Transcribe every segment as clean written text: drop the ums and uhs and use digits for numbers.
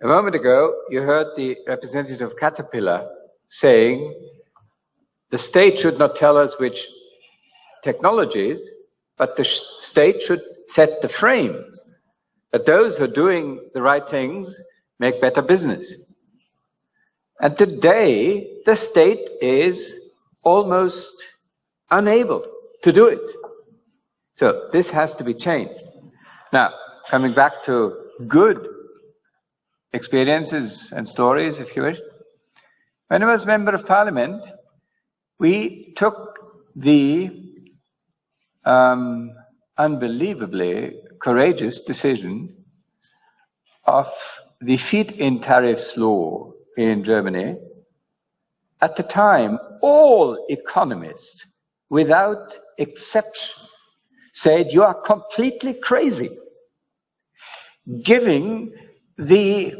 A moment ago, you heard the representative of Caterpillar saying the state should not tell us which technologies, but the state should set the frame, that those who are doing the right things make better business. And today, the state is almost unable to do it. So this has to be changed. Now, coming back to good experiences and stories, if you wish. When I was Member of Parliament, we took the unbelievably courageous decision of the feed-in tariffs law in Germany. At the time, all economists, without exception, said you are completely crazy giving the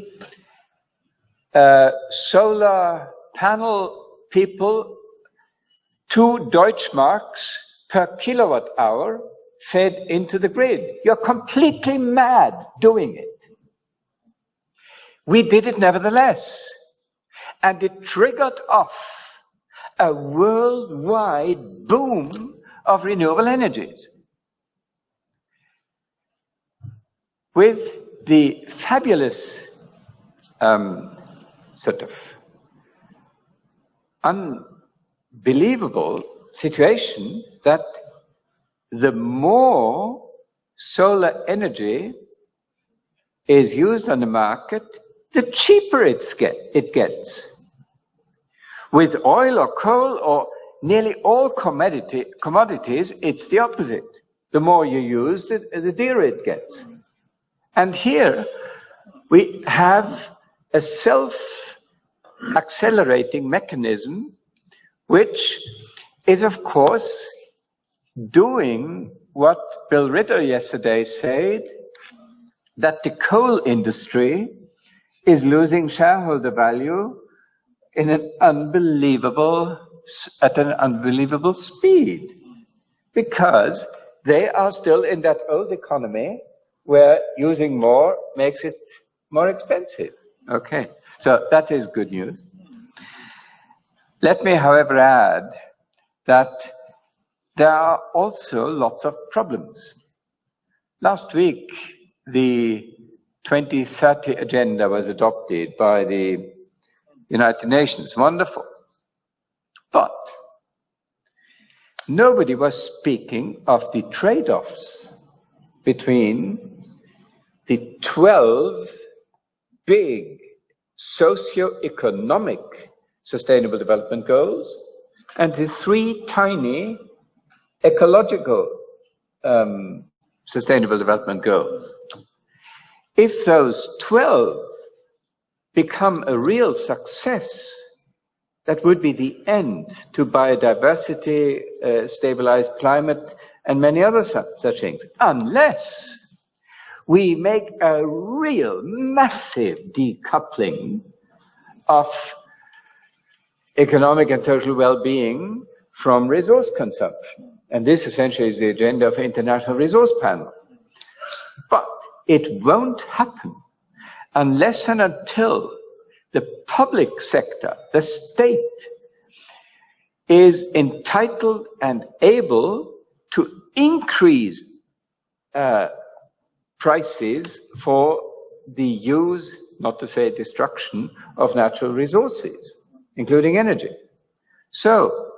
solar panel people 2 Deutschmarks per kilowatt hour fed into the grid. You're completely mad doing it. We did it nevertheless, and it triggered off a worldwide boom of renewable energies. With the fabulous sort of unbelievable situation that the more solar energy is used on the market, the cheaper it gets. With oil or coal or nearly all commodities, it's the opposite. The more you use, the dearer it gets. And here we have a self-accelerating mechanism, which is, of course, doing what Bill Ritter yesterday said, that the coal industry is losing shareholder value at an unbelievable speed, because they are still in that old economy where using more makes it more expensive. Okay, so that is good news. Let me, however, add that there are also lots of problems. Last week, the 2030 agenda was adopted by the United Nations. Wonderful. But nobody was speaking of the trade-offs between the 12 big socio-economic sustainable development goals and the 3 tiny ecological sustainable development goals. If those 12 become a real success, that would be the end to biodiversity, stabilized climate, and many other such things, unless we make a real massive decoupling of economic and social well-being from resource consumption. And this essentially is the agenda of the International Resource Panel. But it won't happen unless and until the public sector, the state, is entitled and able to increase prices for the use, not to say destruction, of natural resources, including energy. So,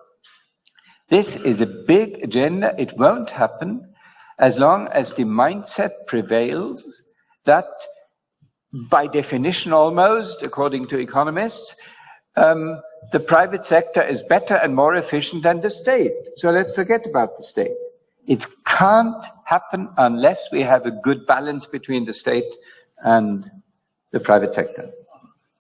this is a big agenda. It won't happen as long as the mindset prevails that, by definition almost, according to economists, the private sector is better and more efficient than the state. So let's forget about the state. It can't happen unless we have a good balance between the state and the private sector.